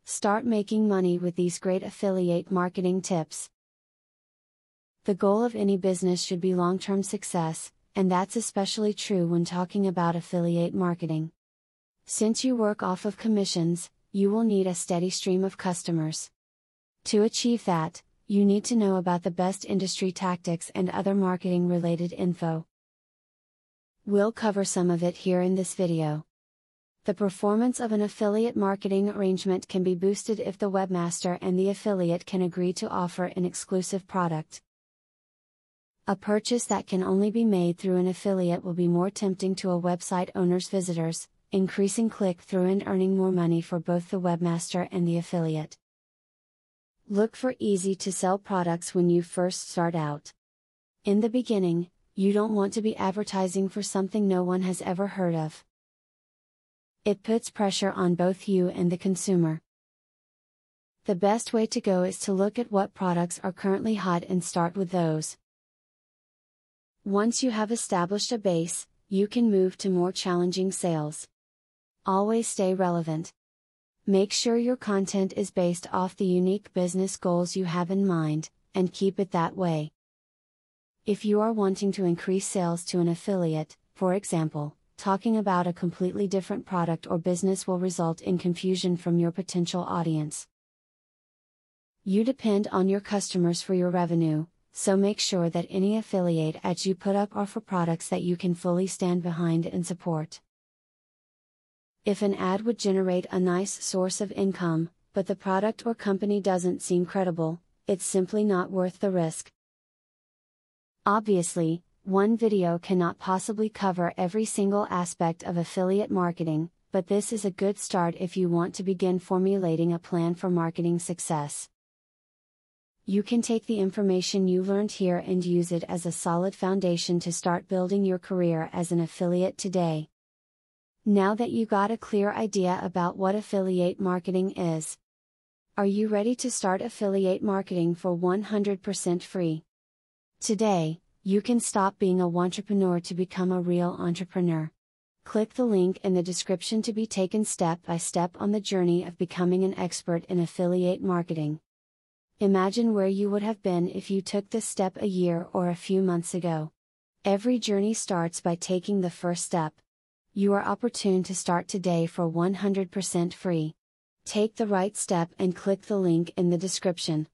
Start making money with these great affiliate marketing tips. The goal of any business should be long-term success, and that's especially true when talking about affiliate marketing. Since you work off of commissions, you will need a steady stream of customers. To achieve that, you need to know about the best industry tactics and other marketing-related info. We'll cover some of it here in this video. The performance of an affiliate marketing arrangement can be boosted if the webmaster and the affiliate can agree to offer an exclusive product. A purchase that can only be made through an affiliate will be more tempting to a website owner's visitors, increasing click-through and earning more money for both the webmaster and the affiliate. Look for easy-to-sell products when you first start out. In the beginning, you don't want to be advertising for something no one has ever heard of. It puts pressure on both you and the consumer. The best way to go is to look at what products are currently hot and start with those. Once you have established a base, you can move to more challenging sales. Always stay relevant. Make sure your content is based off the unique business goals you have in mind, and keep it that way. If you are wanting to increase sales to an affiliate, for example, talking about a completely different product or business will result in confusion from your potential audience. You depend on your customers for your revenue, so make sure that any affiliate ads you put up are for products that you can fully stand behind and support. If an ad would generate a nice source of income, but the product or company doesn't seem credible, it's simply not worth the risk. Obviously, one video cannot possibly cover every single aspect of affiliate marketing, but this is a good start if you want to begin formulating a plan for marketing success. You can take the information you learned here and use it as a solid foundation to start building your career as an affiliate today. Now that you got a clear idea about what affiliate marketing is, are you ready to start affiliate marketing for 100% free? Today, you can stop being a wantrepreneur to become a real entrepreneur. Click the link in the description to be taken step by step on the journey of becoming an expert in affiliate marketing. Imagine where you would have been if you took this step a year or a few months ago. Every journey starts by taking the first step. You are opportune to start today for 100% free. Take the right step and click the link in the description.